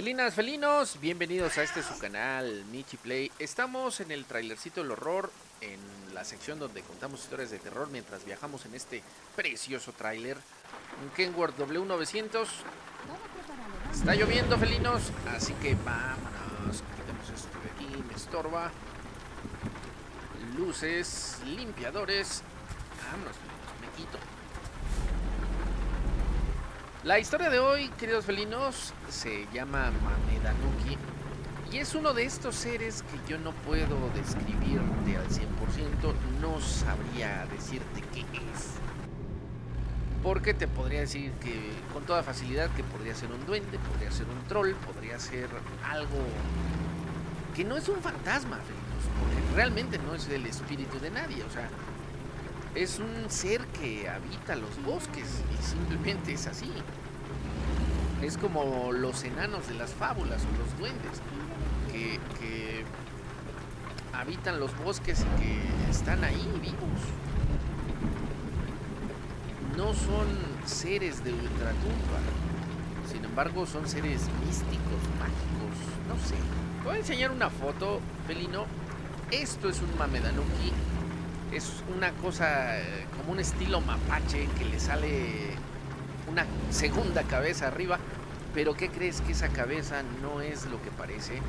Felinas, felinos, bienvenidos a este su canal, Michi Play. Estamos en el trailercito del horror, en la sección donde contamos historias de terror mientras viajamos en este precioso tráiler. Un Kenworth W900. Está lloviendo, felinos, así que vámonos. Quitemos esto de aquí, me estorba. Luces, limpiadores. Vámonos, felinos, me quito. La historia de hoy, queridos felinos, se llama Mamedanuki y es uno de estos seres que yo no puedo describirte al 100%, no sabría decirte qué es. Porque te podría decir que con toda facilidad que podría ser un duende, podría ser un troll, podría ser algo que no es un fantasma, felinos, porque realmente no es el espíritu de nadie, o sea, es un ser que habita los bosques y simplemente es así. Es como los enanos de las fábulas o los duendes que habitan los bosques y que están ahí vivos. No son seres de ultratumba, sin embargo son seres místicos, mágicos, no sé. Te voy a enseñar una foto, felino. Esto es un Mamedanuki. Es una cosa como un estilo mapache que le sale una segunda cabeza arriba. Pero ¿qué crees? Que esa cabeza no es lo que parece.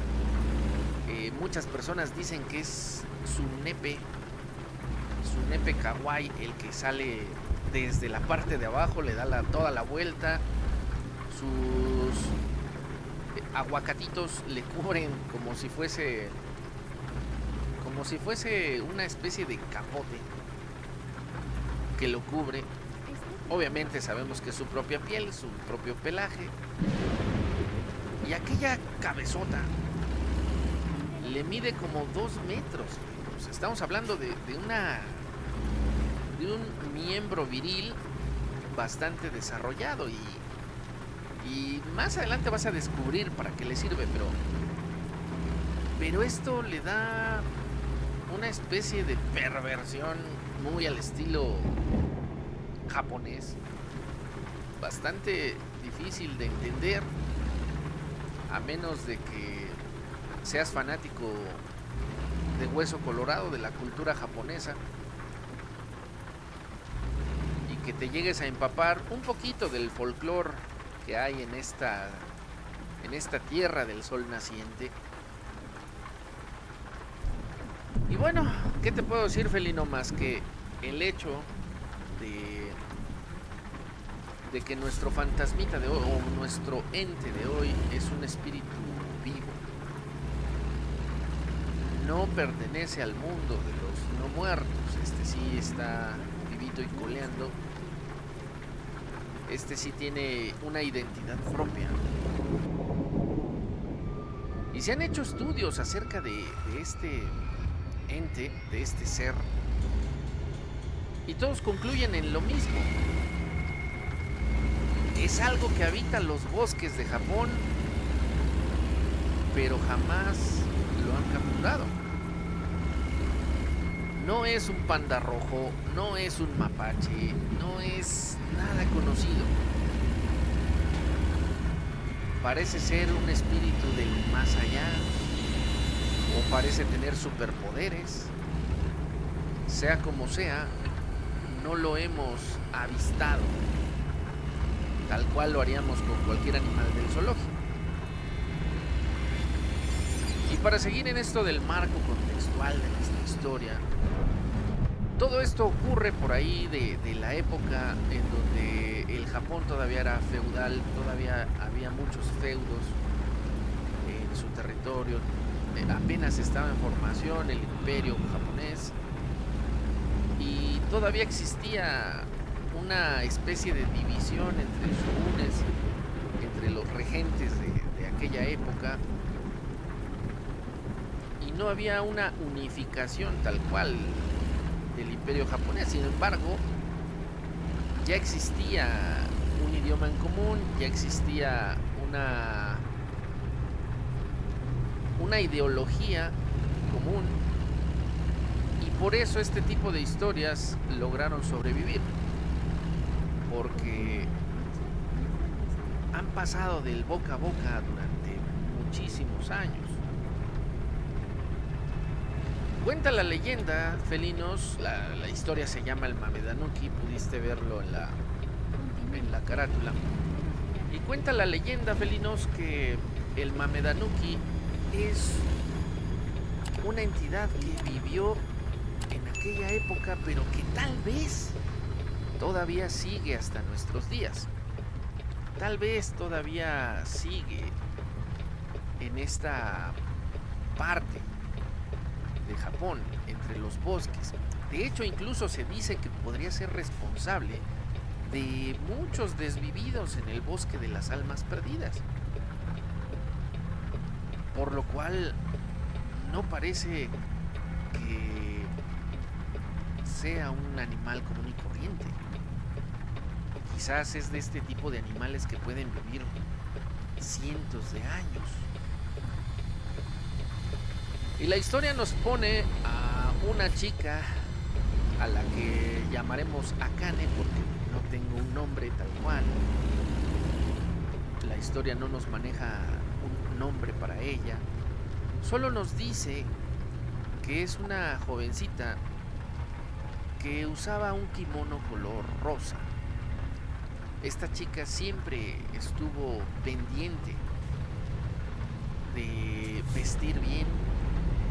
Muchas personas dicen que es su nepe kawaii, el que sale desde la parte de abajo, le da toda la vuelta. Sus aguacatitos le cubren como si fuese una especie de capote que lo cubre. Obviamente sabemos que es su propia piel, su propio pelaje. Y aquella cabezota le mide como 2 metros. Pues estamos hablando de un miembro viril bastante desarrollado. Y más adelante vas a descubrir para qué le sirve, pero esto le da una especie de perversión muy al estilo japonés, bastante difícil de entender, a menos de que seas fanático de Hueso Colorado, de la cultura japonesa, y que te llegues a empapar un poquito del folclore que hay en esta tierra del sol naciente. Y bueno, ¿qué te puedo decir, felino, más que el hecho de que nuestro fantasmita de hoy, o nuestro ente de hoy, es un espíritu vivo? No pertenece al mundo de los no muertos. Este sí está vivito y coleando. Este sí tiene una identidad propia. Y se han hecho estudios acerca de este ente, de este ser, y todos concluyen en lo mismo. Es algo que habita los bosques de Japón, pero jamás lo han capturado. No es un panda rojo, no es un mapache, no es nada conocido. Parece ser un espíritu del más allá, o parece tener superpoderes. Sea como sea, no lo hemos avistado tal cual lo haríamos con cualquier animal del zoológico. Y para seguir en esto del marco contextual de nuestra historia, todo esto ocurre por ahí de la época en donde el Japón todavía era feudal, todavía había muchos feudos en su territorio, apenas estaba en formación el imperio japonés y todavía existía una especie de división entre shogunes, entre los regentes de aquella época, y no había una unificación tal cual del imperio japonés. Sin embargo, ya existía un idioma en común, ya existía una ideología común, y por eso este tipo de historias lograron sobrevivir, porque han pasado del boca a boca durante muchísimos años. Cuenta la leyenda, felinos, la historia se llama el Mamedanuki, pudiste verlo en la carátula. Y cuenta la leyenda, felinos, que el Mamedanuki es una entidad que vivió en aquella época, pero que tal vez todavía sigue hasta nuestros días. Tal vez todavía sigue en esta parte de Japón, entre los bosques. De hecho, incluso se dice que podría ser responsable de muchos desvividos en el bosque de las almas perdidas. Por lo cual, no parece que sea un animal común y corriente. Quizás es de este tipo de animales que pueden vivir cientos de años. Y la historia nos pone a una chica a la que llamaremos Akane porque no tengo un nombre tal cual. La historia no nos maneja un nombre para ella. Solo nos dice que es una jovencita que usaba un kimono color rosa. Esta chica siempre estuvo pendiente de vestir bien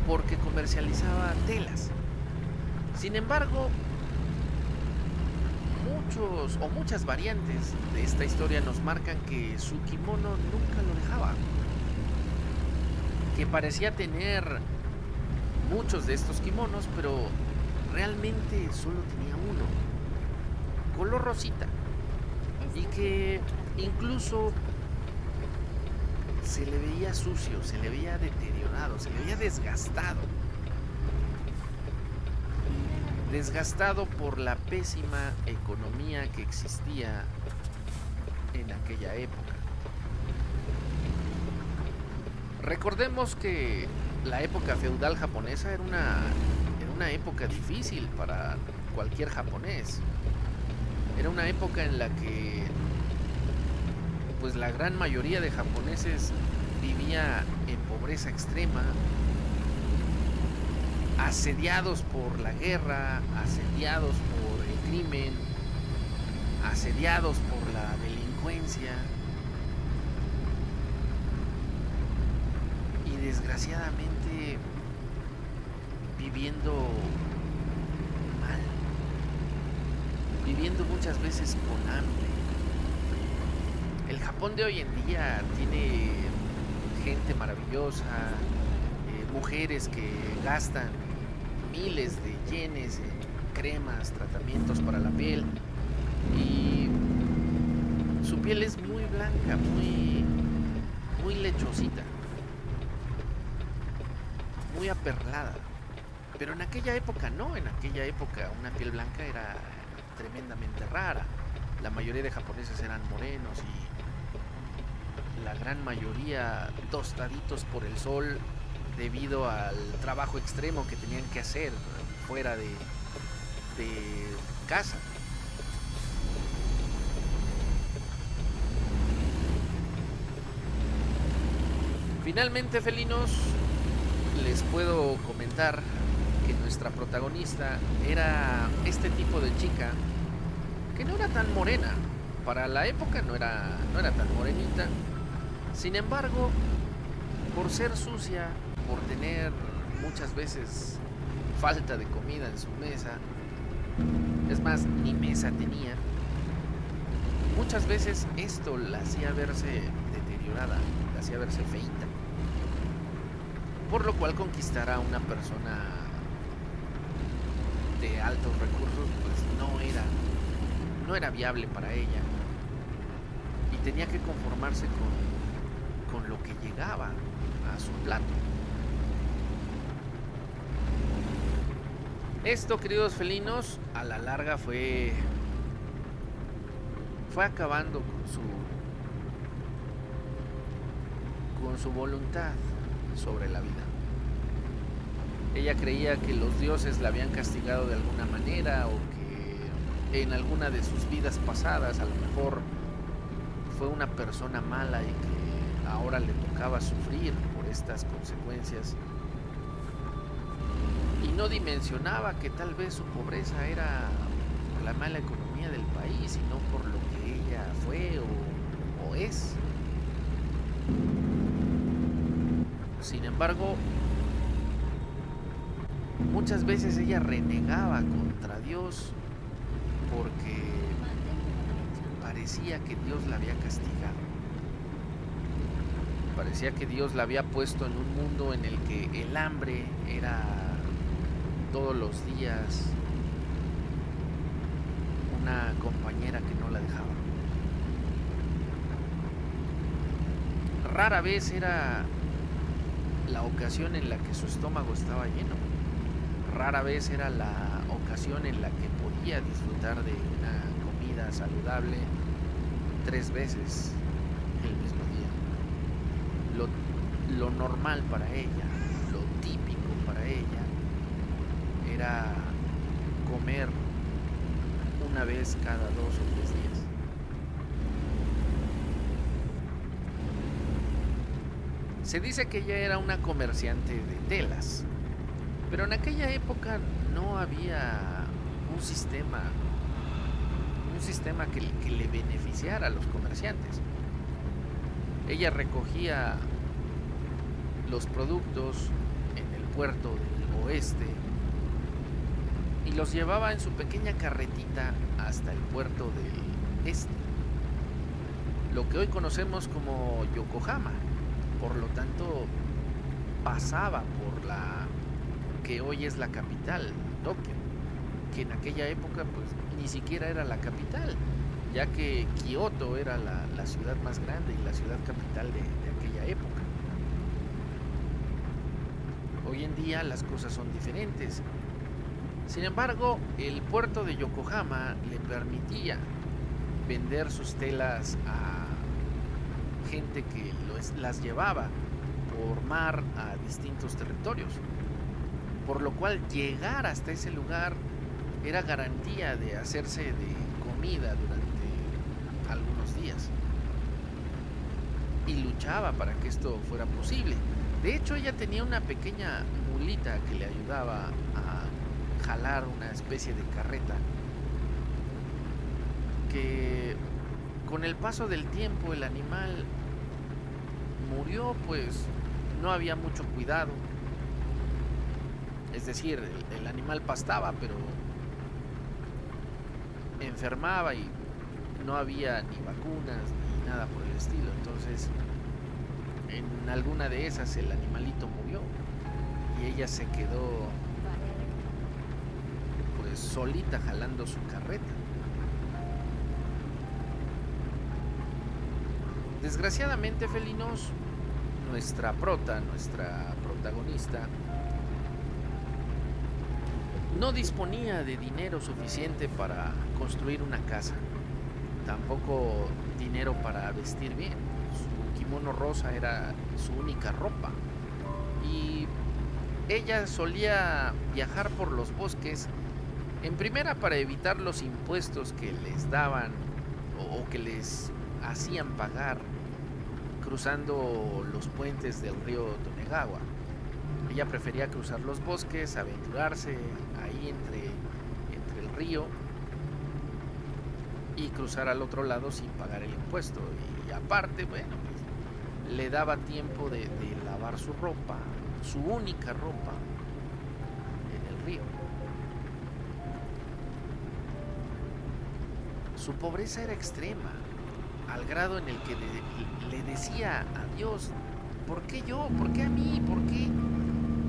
porque comercializaba telas. Sin embargo, muchas variantes de esta historia nos marcan que su kimono nunca lo dejaba, que parecía tener muchos de estos kimonos, pero realmente solo tenía uno, color rosita, y que incluso se le veía sucio, se le veía deteriorado, se le veía desgastado por la pésima economía que existía en aquella época. Recordemos que la época feudal japonesa era una época difícil para cualquier japonés. Era una época en la que pues la gran mayoría de japoneses vivía en pobreza extrema, asediados por la guerra, asediados por el crimen, asediados por la delincuencia y desgraciadamente viviendo mal, viviendo muchas veces con hambre. El Japón de hoy en día tiene gente maravillosa, mujeres que gastan miles de yenes en cremas, tratamientos para la piel, y su piel es muy blanca, muy lechosita, muy aperlada. Pero en aquella época no, en aquella época una piel blanca era tremendamente rara. La mayoría de japoneses eran morenos y la gran mayoría tostaditos por el sol debido al trabajo extremo que tenían que hacer fuera de casa. Finalmente, felinos, les puedo comentar que nuestra protagonista era este tipo de chica que no era tan morena. Para la época no era tan morenita. Sin embargo, por ser sucia, por tener muchas veces falta de comida en su mesa, es más, ni mesa tenía, muchas veces esto la hacía verse deteriorada, la hacía verse feita, por lo cual conquistar a una persona de altos recursos pues no era viable para ella, y tenía que conformarse con lo que llegaba a su plato. Esto, queridos felinos, a la larga fue acabando con su voluntad sobre la vida. Ella creía que los dioses la habían castigado de alguna manera, o que en alguna de sus vidas pasadas a lo mejor fue una persona mala y que ahora le tocaba sufrir por estas consecuencias y no dimensionaba que tal vez su pobreza era por la mala economía del país y no por lo que ella fue o es. Sin embargo, muchas veces ella renegaba contra Dios porque parecía que Dios la había castigado. Parecía que Dios la había puesto en un mundo en el que el hambre era todos los días una compañera que no la dejaba. Rara vez era la ocasión en la que su estómago estaba lleno. Rara vez era la ocasión en la que podía disfrutar de una comida saludable 3 veces el mismo día. Lo normal para ella, lo típico para ella, era comer una vez cada 2 o 3 días. Se dice que ella era una comerciante de telas, pero en aquella época no había un sistema que le beneficiara a los comerciantes. Ella recogía los productos en el puerto del oeste y los llevaba en su pequeña carretita hasta el puerto del este, lo que hoy conocemos como Yokohama. Por lo tanto, pasaba por la que hoy es la capital, Tokio, que en aquella época pues ni siquiera era la capital, ya que Kioto era la ciudad más grande y la ciudad capital de aquella época. Hoy en día las cosas son diferentes. Sin embargo, el puerto de Yokohama le permitía vender sus telas a gente que las llevaba por mar a distintos territorios, por lo cual llegar hasta ese lugar era garantía de hacerse de comida durante algunos días, y luchaba para que esto fuera posible. De hecho, ella tenía una pequeña mulita que le ayudaba a jalar una especie de carreta, que con el paso del tiempo el animal murió, pues no había mucho cuidado. Es decir, el animal pastaba, pero enfermaba y no había ni vacunas ni nada por el estilo. Entonces, en alguna de esas el animalito murió y ella se quedó pues solita jalando su carreta. Desgraciadamente, felinos, nuestra protagonista, no disponía de dinero suficiente para construir una casa, tampoco dinero para vestir bien. Su kimono rosa era su única ropa y ella solía viajar por los bosques, en primera para evitar los impuestos que les daban o que les hacían pagar cruzando los puentes del río Tonegawa. Ella prefería cruzar los bosques, aventurarse ahí entre el río y cruzar al otro lado sin pagar el impuesto. Y aparte, bueno, pues, le daba tiempo de lavar su ropa, su única ropa, en el río. Su pobreza era extrema, al grado en el que le decía a Dios: ¿por qué yo? ¿Por qué a mí?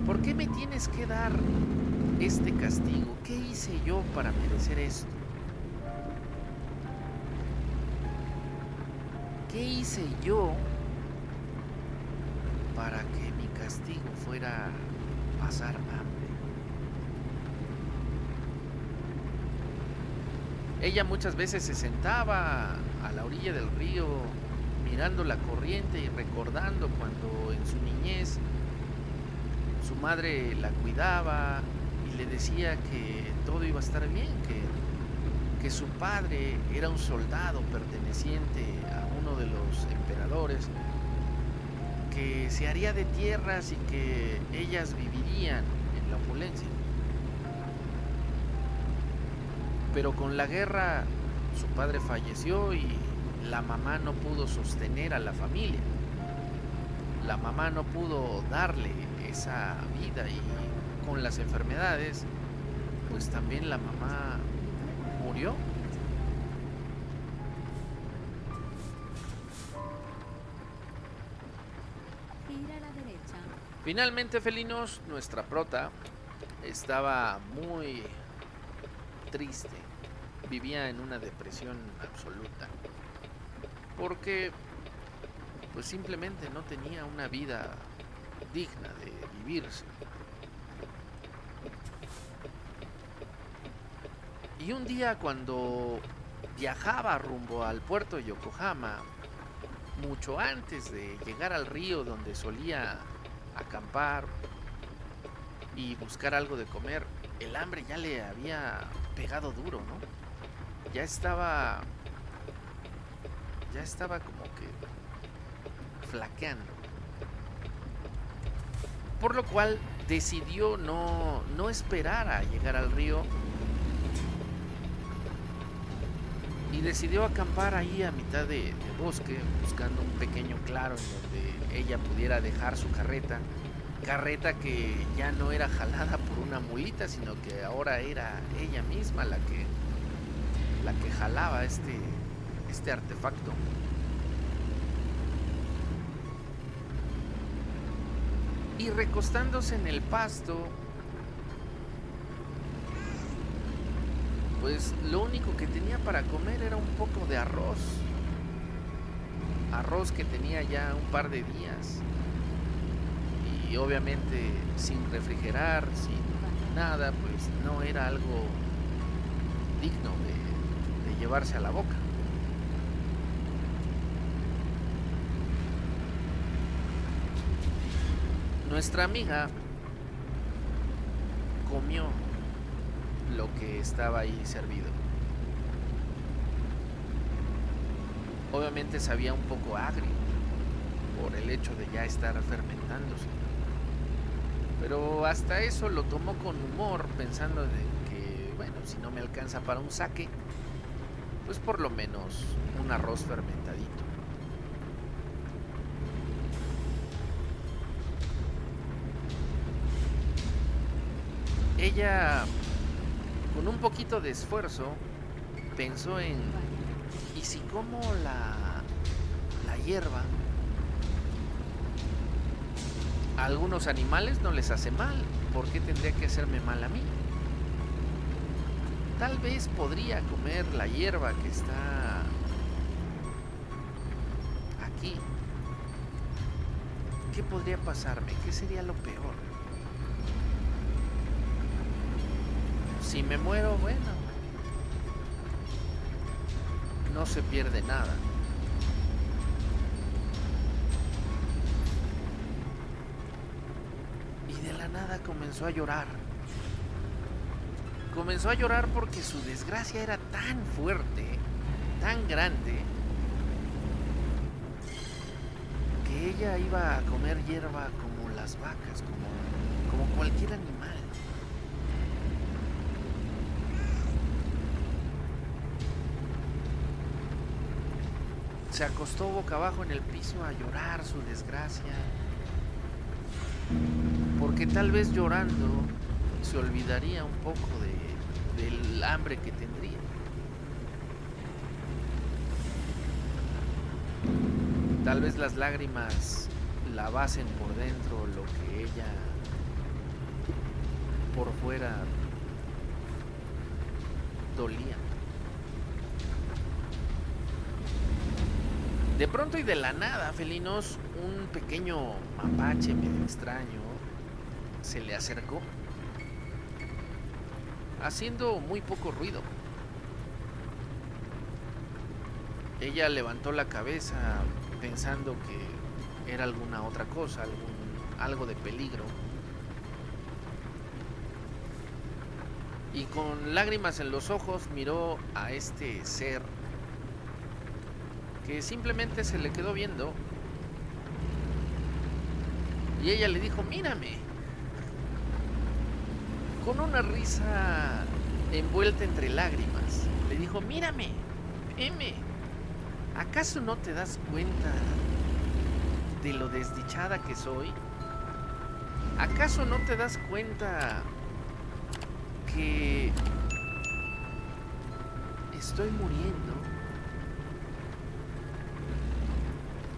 ¿Por qué me tienes que dar este castigo? ¿Qué hice yo para merecer esto? ¿Qué hice yo para que mi castigo fuera pasar hambre? Ella muchas veces se sentaba a la orilla del río mirando la corriente y recordando cuando en su niñez su madre la cuidaba y le decía que todo iba a estar bien, que su padre era un soldado perteneciente a uno de los emperadores que se haría de tierras y que ellas vivirían en la opulencia. Pero con la guerra su padre falleció y la mamá no pudo sostener a la familia. La mamá no pudo darle esa vida y con las enfermedades, pues también la mamá murió. Gira a la derecha. Finalmente, felinos, nuestra prota estaba muy triste. Vivía en una depresión absoluta. Porque pues simplemente no tenía una vida digna de vivirse. Y un día cuando viajaba rumbo al puerto de Yokohama, mucho antes de llegar al río donde solía acampar y buscar algo de comer, el hambre ya le había pegado duro, ¿no? Ya estaba como que flaqueando. Por lo cual decidió no esperar a llegar al río y decidió acampar ahí a mitad de bosque, buscando un pequeño claro en donde ella pudiera dejar su carreta. Carreta que ya no era jalada por una mulita, sino que ahora era ella misma la que jalaba este artefacto. Y recostándose en el pasto, pues lo único que tenía para comer era un poco de arroz. Arroz que tenía ya un par de días. Y obviamente sin refrigerar, sin nada, pues no era algo digno de llevarse a la boca. Nuestra amiga comió lo que estaba ahí servido. Obviamente sabía un poco agrio por el hecho de ya estar fermentándose. Pero hasta eso lo tomó con humor, pensando de que, bueno, si no me alcanza para un sake, pues por lo menos un arroz fermentadito. Ella, con un poquito de esfuerzo, pensó en, ¿y si como la hierba? A algunos animales no les hace mal, ¿por qué tendría que hacerme mal a mí? Tal vez podría comer la hierba que está aquí. ¿Qué podría pasarme? ¿Qué sería lo peor? Si me muero, bueno, no se pierde nada. Y de la nada comenzó a llorar. Comenzó a llorar porque su desgracia era tan fuerte, tan grande, que ella iba a comer hierba como las vacas, como cualquier animal. Se acostó boca abajo en el piso a llorar su desgracia, porque tal vez llorando se olvidaría un poco del hambre que tendría. Tal vez las lágrimas lavasen por dentro lo que ella por fuera dolía. De pronto y de la nada, felinos, un pequeño mapache medio extraño se le acercó, haciendo muy poco ruido. Ella levantó la cabeza pensando que era alguna otra cosa, algo de peligro. Y con lágrimas en los ojos miró a este ser que simplemente se le quedó viendo Y ella le dijo, mírame. Con una risa envuelta entre lágrimas, le dijo, mírame, veme. ¿Acaso no te das cuenta de lo desdichada que soy? ¿Acaso no te das cuenta que estoy muriendo?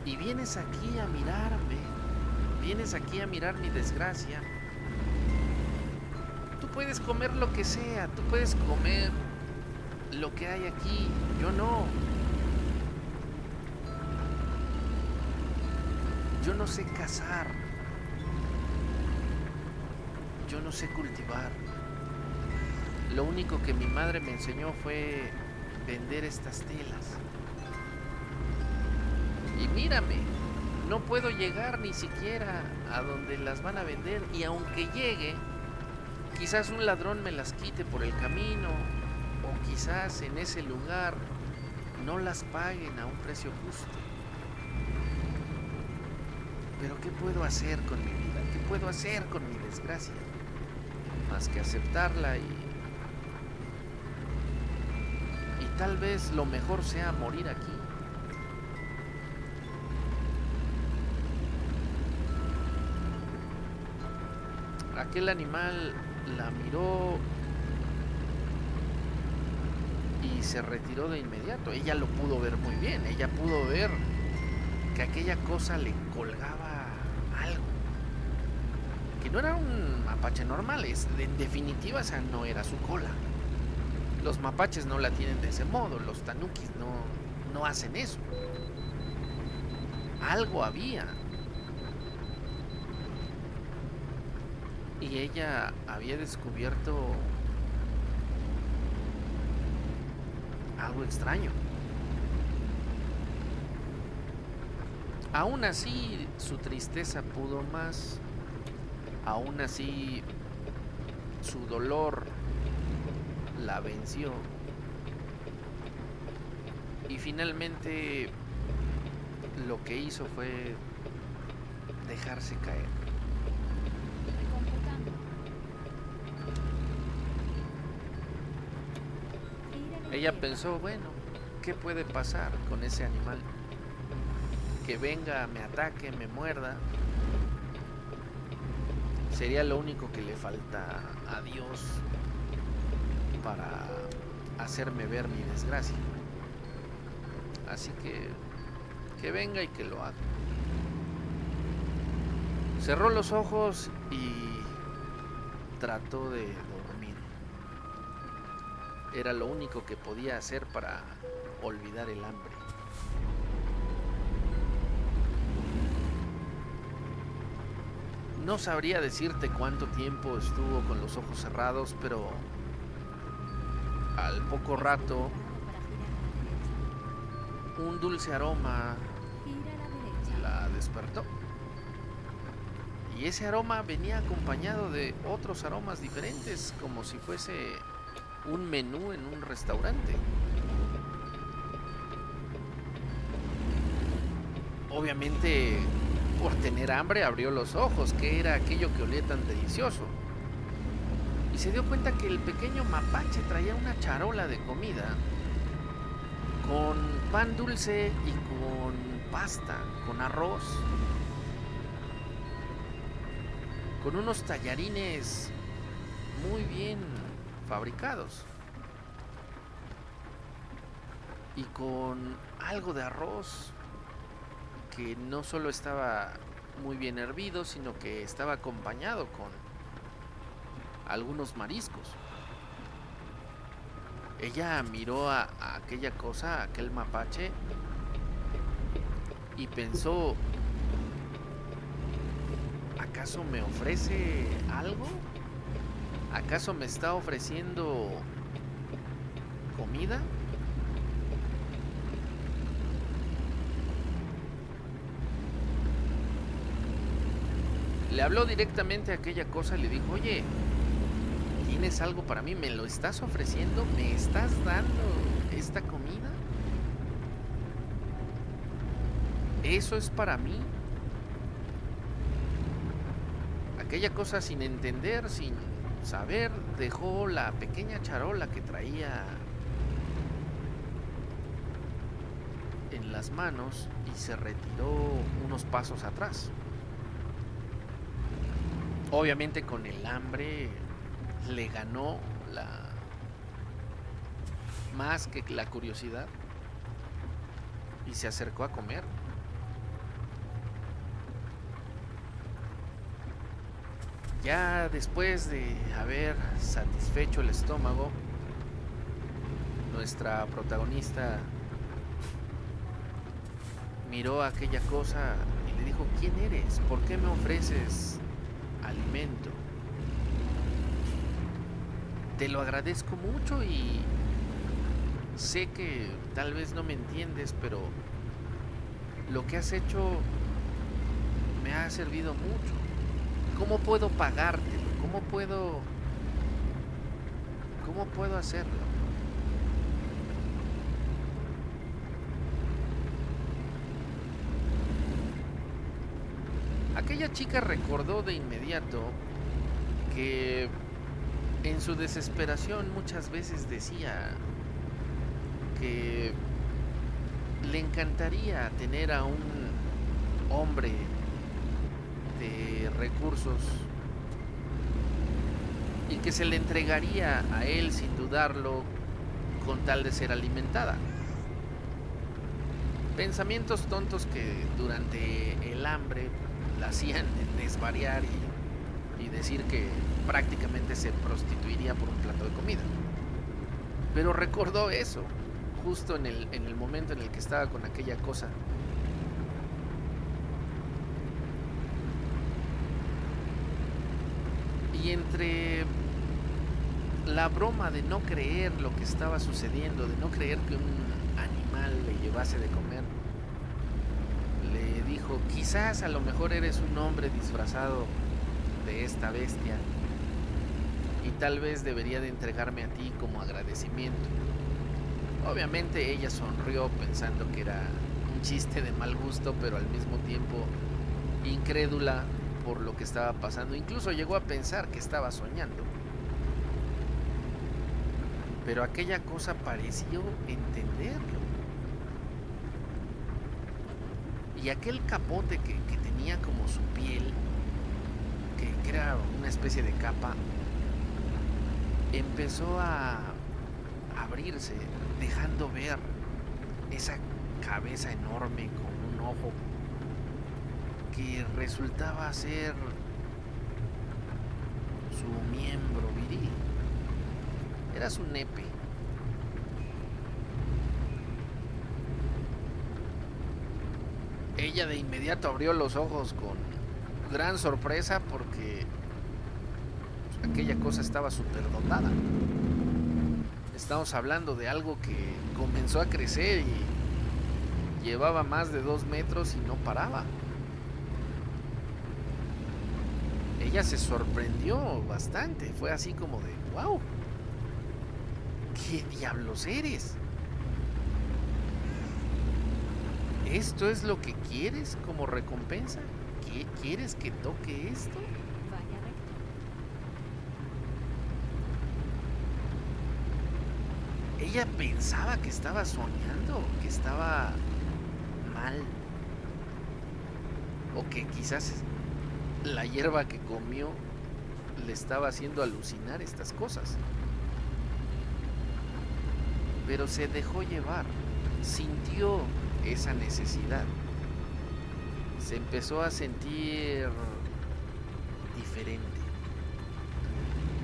Y vienes aquí a mirarme, vienes aquí a mirar mi desgracia. Tú puedes comer lo que sea, tú puedes comer lo que hay aquí, yo no. Yo no sé cazar, yo no sé cultivar. Lo único que mi madre me enseñó fue vender estas telas. Y mírame, no puedo llegar ni siquiera a donde las van a vender. Y aunque llegue, quizás un ladrón me las quite por el camino, o quizás en ese lugar no las paguen a un precio justo. Pero ¿qué puedo hacer con mi vida? ¿Qué puedo hacer con mi desgracia? Más que aceptarla y tal vez lo mejor sea morir aquí. Aquel animal la miró y se retiró de inmediato. Ella lo pudo ver muy bien. Ella pudo ver que aquella cosa le colgaba algo. Que no era un mapache normal. En definitiva, esa no era su cola. Los mapaches no la tienen de ese modo. Los tanukis no hacen eso. Algo había. Y ella había descubierto algo extraño. Aún así, su tristeza pudo más. Aún así, su dolor la venció. Y finalmente, lo que hizo fue dejarse caer. Ella pensó, bueno, ¿qué puede pasar con ese animal? Que venga, me ataque, me muerda. Sería lo único que le falta a Dios para hacerme ver mi desgracia. Así que venga y que lo haga. Cerró los ojos y trató de dormir. Era lo único que podía hacer para olvidar el hambre. No sabría decirte cuánto tiempo estuvo con los ojos cerrados, pero al poco rato un dulce aroma la despertó. Y ese aroma venía acompañado de otros aromas diferentes, como si fuese un menú en un restaurante. Obviamente, por tener hambre, abrió los ojos. ¿Qué era aquello que olía tan delicioso? Y se dio cuenta que el pequeño mapache traía una charola de comida con pan dulce y con pasta, con arroz, con unos tallarines muy bien fabricados y con algo de arroz que no solo estaba muy bien hervido, sino que estaba acompañado con algunos mariscos. Ella miró a aquella cosa, a aquel mapache, y pensó, ¿acaso me ofrece algo? ¿Acaso me está ofreciendo comida? Le habló directamente a aquella cosa y le dijo, oye, ¿tienes algo para mí? ¿Me lo estás ofreciendo? ¿Me estás dando esta comida? ¿Eso es para mí? Aquella cosa, sin entender, sin saber, dejó la pequeña charola que traía en las manos y se retiró unos pasos atrás. Obviamente con el hambre le ganó más que la curiosidad y se acercó a comer. Ya después de haber satisfecho el estómago, nuestra protagonista miró aquella cosa y le dijo: ¿quién eres? ¿Por qué me ofreces alimento? Te lo agradezco mucho y sé que tal vez no me entiendes, pero lo que has hecho me ha servido mucho. ¿Cómo puedo pagártelo? ¿Cómo puedo hacerlo? Aquella chica recordó de inmediato que en su desesperación muchas veces decía que le encantaría tener a un hombre de recursos y que se le entregaría a él sin dudarlo con tal de ser alimentada. Pensamientos tontos que durante el hambre la hacían desvariar y decir que prácticamente se prostituiría por un plato de comida. Pero recordó eso justo en el momento en el que estaba con aquella cosa. Y entre la broma de no creer lo que estaba sucediendo, de no creer que un animal le llevase de comer, le dijo: quizás a lo mejor eres un hombre disfrazado de esta bestia y tal vez debería de entregarme a ti como agradecimiento. Obviamente ella sonrió pensando que era un chiste de mal gusto, pero al mismo tiempo incrédula por lo que estaba pasando. Incluso llegó a pensar que estaba soñando. Pero aquella cosa pareció entenderlo. Y aquel capote que tenía como su piel, que era una especie de capa, empezó a abrirse, dejando ver esa cabeza enorme con un ojo que resultaba ser su miembro viril. Era su nepe. Ella de inmediato abrió los ojos con gran sorpresa porque aquella cosa estaba súper dotada. Estamos hablando de algo que comenzó a crecer y llevaba más de 2 metros y no paraba. Ella se sorprendió bastante. Fue así como de: wow, ¿qué diablos eres? ¿Esto es lo que quieres como recompensa? ¿Qué quieres que toque esto? Vaya recto. Ella pensaba que estaba soñando, que estaba mal, o que quizás la hierba que comió le estaba haciendo alucinar estas cosas. Pero se dejó llevar, sintió esa necesidad, se empezó a sentir diferente,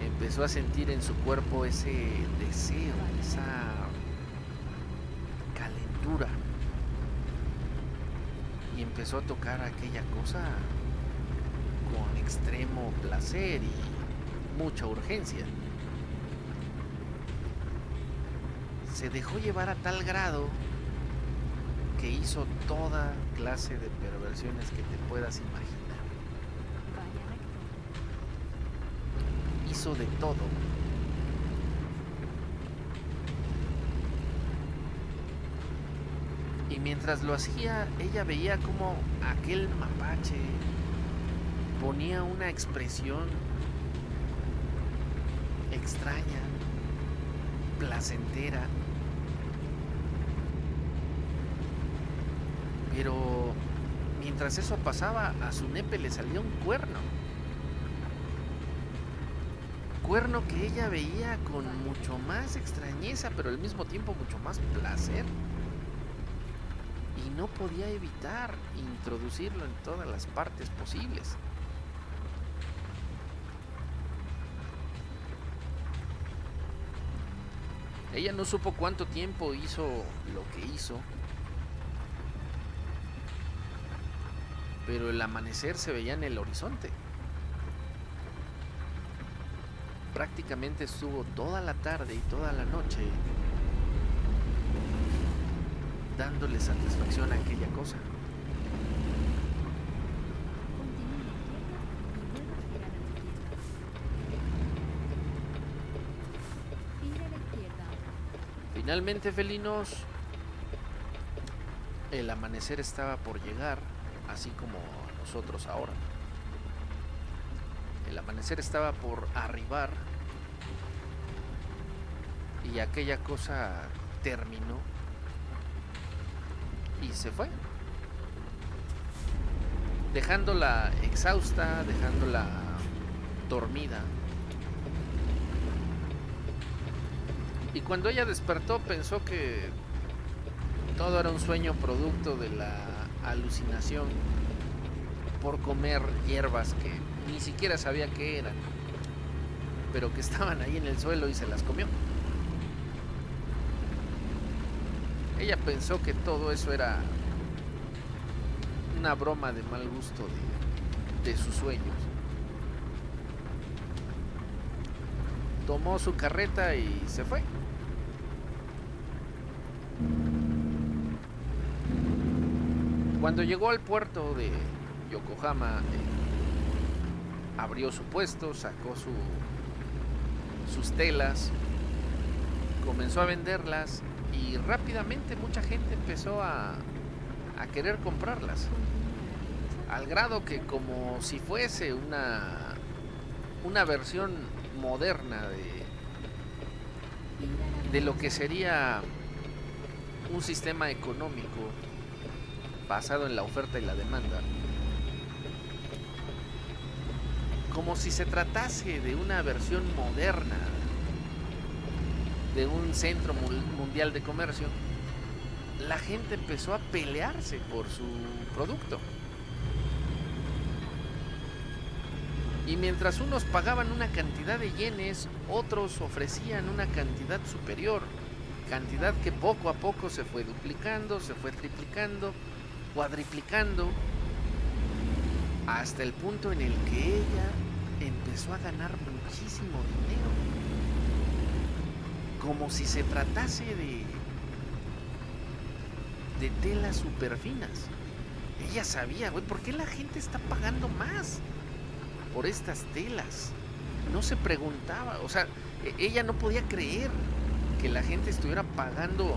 empezó a sentir en su cuerpo ese deseo, esa calentura, y empezó a tocar aquella cosa con extremo placer y mucha urgencia. Se dejó llevar a tal grado que hizo toda clase de perversiones que te puedas imaginar. Vaya recto. Hizo de todo. Y mientras lo hacía, ella veía como aquel mapache ponía una expresión extraña, placentera, pero mientras eso pasaba, a su nepe le salía un cuerno que ella veía con mucho más extrañeza, pero al mismo tiempo mucho más placer, y no podía evitar introducirlo en todas las partes posibles. Ella no supo cuánto tiempo hizo lo que hizo, pero el amanecer se veía en el horizonte. Prácticamente estuvo toda la tarde y toda la noche dándole satisfacción a aquella cosa. Continúe a la izquierda y luego gira a la izquierda. Finalmente, felinos, el amanecer estaba por llegar, así como nosotros ahora. El amanecer estaba por arribar y aquella cosa terminó y se fue, dejándola exhausta, dejándola dormida. Y cuando ella despertó pensó que todo era un sueño producto de la alucinación por comer hierbas que ni siquiera sabía qué eran, pero que estaban ahí en el suelo y se las comió. Ella pensó que todo eso era una broma de mal gusto de sus sueños. Tomó su carreta y se fue. Cuando llegó al puerto de Yokohama, abrió su puesto, sacó sus telas, comenzó a venderlas y rápidamente mucha gente empezó a querer comprarlas, al grado que, como si fuese una versión moderna de lo que sería un sistema económico basado en la oferta y la demanda, como si se tratase de una versión moderna de un centro mundial de comercio, la gente empezó a pelearse por su producto. Y mientras unos pagaban una cantidad de yenes, otros ofrecían una cantidad superior, cantidad que poco a poco se fue duplicando, se fue triplicando, cuadriplicando, hasta el punto en el que ella empezó a ganar muchísimo dinero, como si se tratase de telas super finas. Ella sabía, güey, ¿por qué la gente está pagando más por estas telas? No se preguntaba, o sea, ella no podía creer que la gente estuviera pagando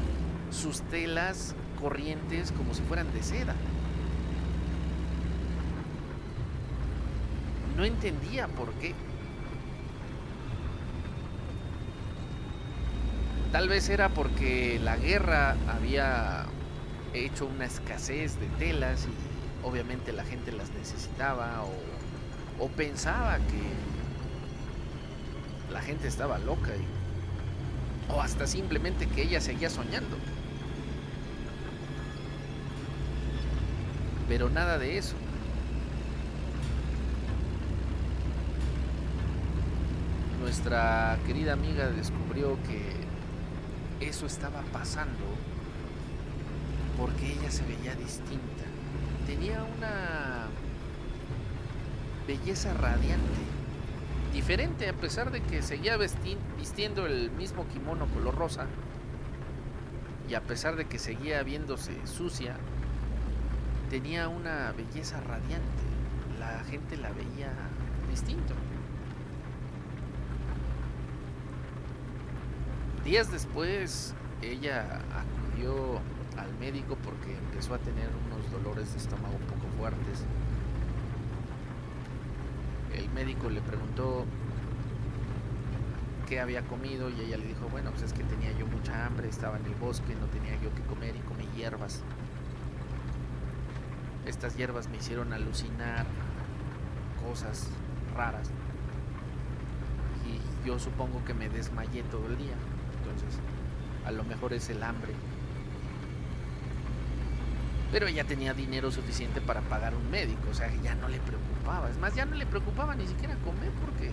sus telas corrientes como si fueran de seda. No entendía por qué. Tal vez era porque la guerra había hecho una escasez de telas y obviamente la gente las necesitaba, o pensaba que la gente estaba loca, o hasta simplemente que ella seguía soñando. Pero nada de eso. Nuestra querida amiga descubrió que eso estaba pasando porque ella se veía distinta. Tenía una belleza radiante, diferente, a pesar de que seguía vistiendo el mismo kimono color rosa, y a pesar de que seguía viéndose sucia, tenía una belleza radiante. La gente la veía distinto. Días después, ella acudió al médico porque empezó a tener unos dolores de estómago un poco fuertes. El médico le preguntó qué había comido y ella le dijo, bueno, pues es que tenía yo mucha hambre, estaba en el bosque, no tenía yo que comer y comí hierbas. Estas hierbas me hicieron alucinar cosas raras y yo supongo que me desmayé todo el día. Entonces, a lo mejor es el hambre. Pero ella tenía dinero suficiente para pagar un médico, o sea, ya no le preocupaba. Es más, ya no le preocupaba ni siquiera comer porque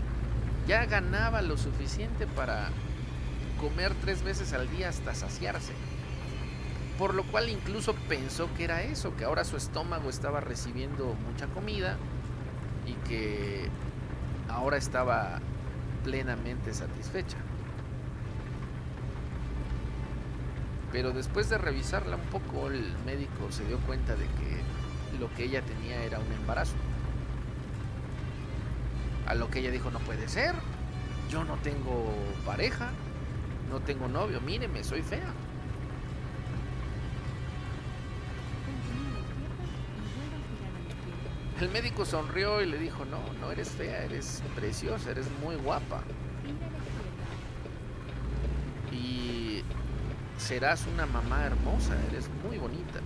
ya ganaba lo suficiente para comer 3 veces al día hasta saciarse. Por lo cual incluso pensó que era eso, que ahora su estómago estaba recibiendo mucha comida y que ahora estaba plenamente satisfecha. Pero después de revisarla un poco, el médico se dio cuenta de que lo que ella tenía era un embarazo. A lo que ella dijo, no puede ser, yo no tengo pareja, no tengo novio, míreme, soy fea. Continúe a la izquierda y vuelva a girar a la izquierda. El médico sonrió y le dijo, no, no eres fea, eres preciosa, eres muy guapa. Gire a la izquierda. Y serás una mamá hermosa, eres muy bonita.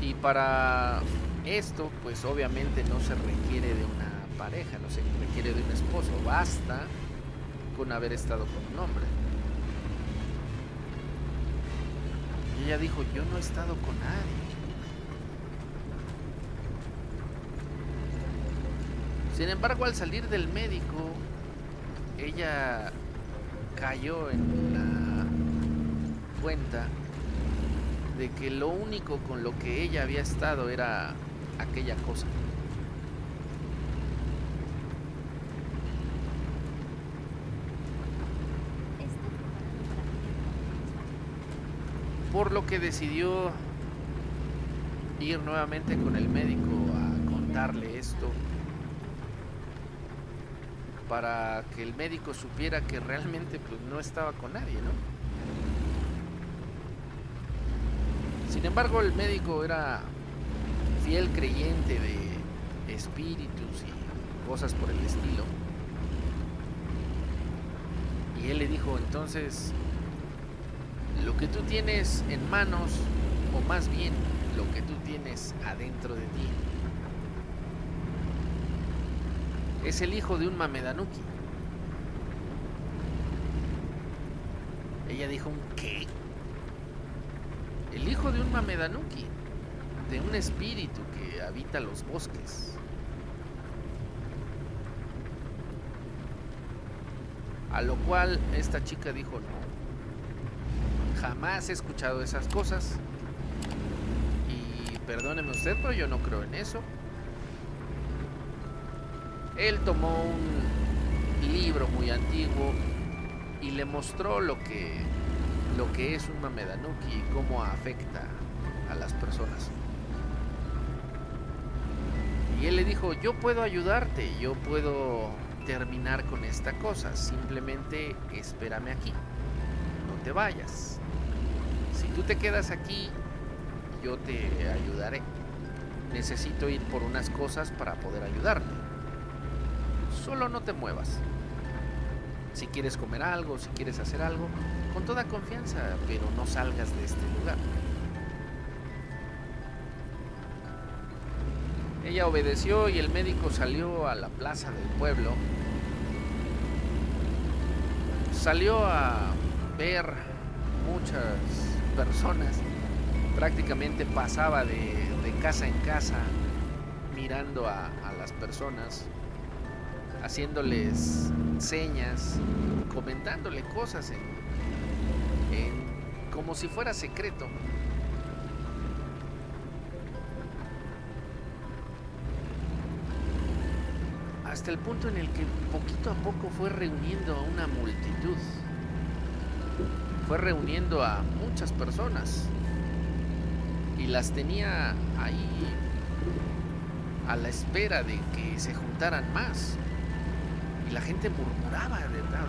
Y para esto, pues obviamente no se requiere de una pareja, no se requiere de un esposo, basta con haber estado con un hombre. Y ella dijo, yo no he estado con nadie. Sin embargo, al salir del médico, ella cayó en la cuenta de que lo único con lo que ella había estado era aquella cosa. Está preparado para girar. Por lo que decidió ir nuevamente con el médico a contarle esto, para que el médico supiera que realmente pues no estaba con nadie, ¿no? Sin embargo, el médico era fiel creyente de espíritus y cosas por el estilo. Y él le dijo, entonces, lo que tú tienes en manos, o más bien lo que tú tienes adentro de ti, es el hijo de un Mamedanuki. Ella dijo, ¿un qué? El hijo de un Mamedanuki, de un espíritu que habita los bosques. A lo cual esta chica dijo, no, jamás he escuchado esas cosas. Y perdóneme usted, pero yo no creo en eso. Él tomó un libro muy antiguo y le mostró lo que es un Mamedanuki y cómo afecta a las personas. Y él le dijo, yo puedo ayudarte, yo puedo terminar con esta cosa, simplemente espérame aquí, no te vayas. Si tú te quedas aquí, yo te ayudaré. Necesito ir por unas cosas para poder ayudarte. Solo no te muevas. Si quieres comer algo, si quieres hacer algo, con toda confianza, pero no salgas de este lugar. Ella obedeció y el médico salió a la plaza del pueblo. Salió a ver muchas personas. Prácticamente pasaba de casa en casa mirando a las personas, haciéndoles señas, comentándole cosas como si fuera secreto. Hasta el punto en el que poquito a poco fue reuniendo a una multitud. Fue reuniendo a muchas personas y las tenía ahí a la espera de que se juntaran más. Y la gente murmuraba,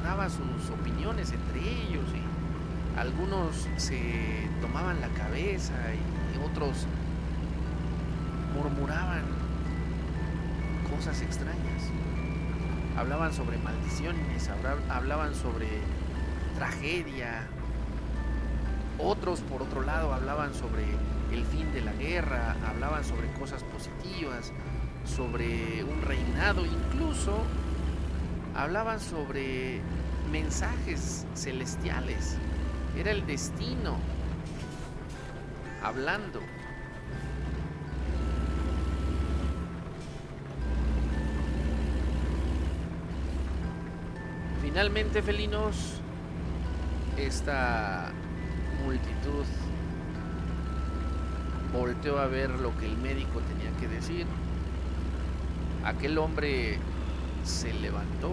daba sus opiniones entre ellos y algunos se tomaban la cabeza y otros murmuraban cosas extrañas. Hablaban sobre maldiciones, hablaban sobre tragedia. Otros, por otro lado, hablaban sobre el fin de la guerra, hablaban sobre cosas positivas, sobre un reinado, incluso hablaban sobre mensajes celestiales. Era el destino hablando. Finalmente, felinos, esta multitud volteó a ver lo que el médico tenía que decir. Aquel hombre se levantó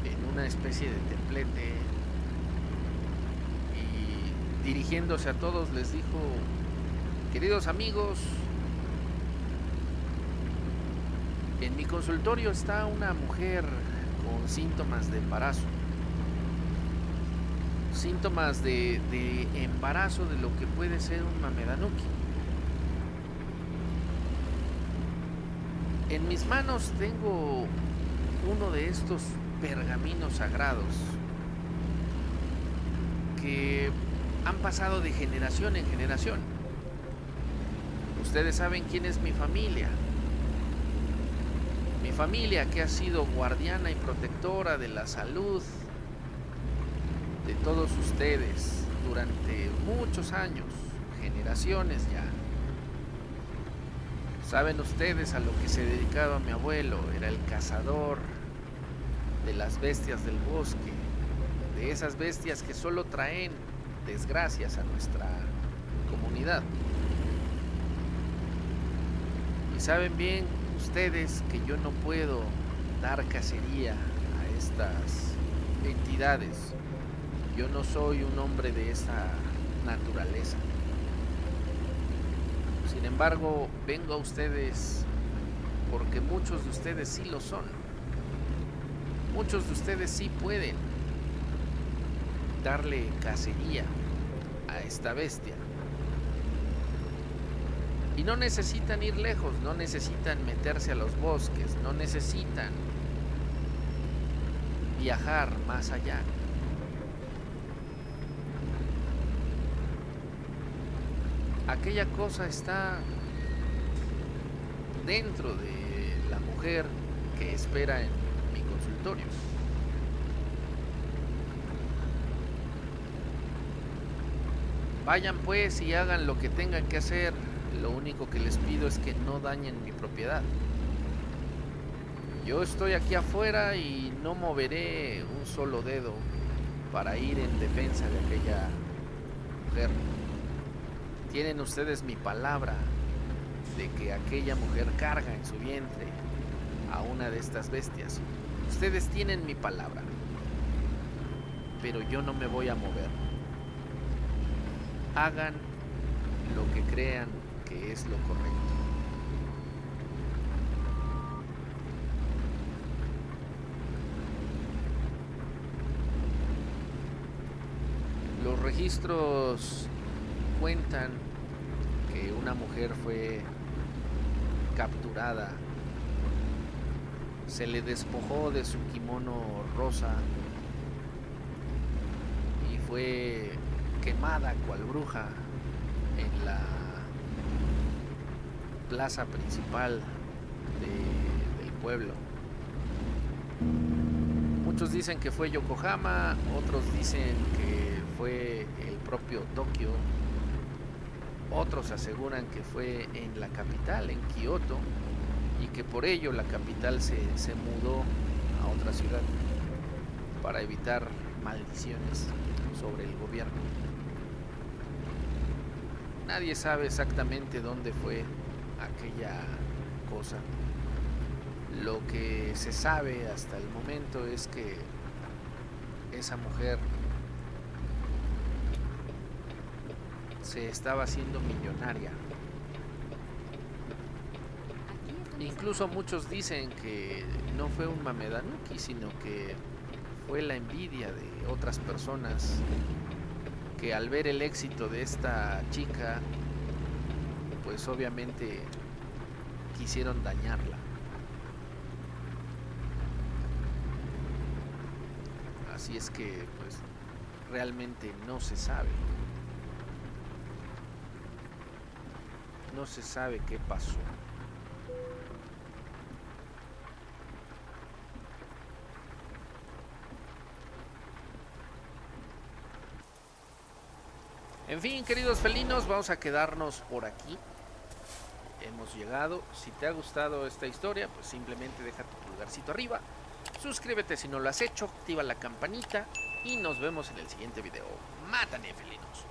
en una especie de templete y, dirigiéndose a todos, les dijo: queridos amigos, en mi consultorio está una mujer con síntomas de embarazo. Síntomas de embarazo, de lo que puede ser un Mamedanuki. En mis manos tengo uno de estos pergaminos sagrados que han pasado de generación en generación. Ustedes saben quién es mi familia. Mi familia, que ha sido guardiana y protectora de la salud de todos ustedes durante muchos años, generaciones ya. Saben ustedes a lo que se dedicaba mi abuelo. Era el cazador de las bestias del bosque, de esas bestias que solo traen desgracias a nuestra comunidad. Y saben bien ustedes que yo no puedo dar cacería a estas entidades. Yo no soy un hombre de esa naturaleza. Sin embargo, vengo a ustedes porque muchos de ustedes sí lo son. Muchos de ustedes sí pueden darle cacería a esta bestia. Y no necesitan ir lejos, no necesitan meterse a los bosques, no necesitan viajar más allá. Aquella cosa está dentro de la mujer que espera en mi consultorio. Vayan pues y hagan lo que tengan que hacer. Lo único que les pido es que no dañen mi propiedad. Yo estoy aquí afuera y no moveré un solo dedo para ir en defensa de aquella mujer. Tienen ustedes mi palabra de que aquella mujer carga en su vientre a una de estas bestias. Ustedes tienen mi palabra, pero yo no me voy a mover. Hagan lo que crean que es lo correcto. Los registros cuentan que una mujer fue capturada, se le despojó de su kimono rosa y fue quemada cual bruja en la plaza principal del pueblo. Muchos dicen que fue Yokohama, otros dicen que fue el propio Tokio, otros aseguran que fue en la capital, en Kioto, y que por ello la capital se mudó a otra ciudad para evitar maldiciones sobre el gobierno. Nadie sabe exactamente dónde fue aquella cosa. Lo que se sabe hasta el momento es que esa mujer se estaba haciendo millonaria. Incluso muchos dicen que no fue un Mamedanuki, sino que fue la envidia de otras personas que al ver el éxito de esta chica, pues obviamente quisieron dañarla. Así es que, pues, realmente no se sabe. No se sabe qué pasó. En fin, queridos felinos, vamos a quedarnos por aquí. Hemos llegado. Si te ha gustado esta historia, pues simplemente deja tu pulgarcito arriba. Suscríbete si no lo has hecho, activa la campanita y nos vemos en el siguiente video. ¡Mátane, felinos!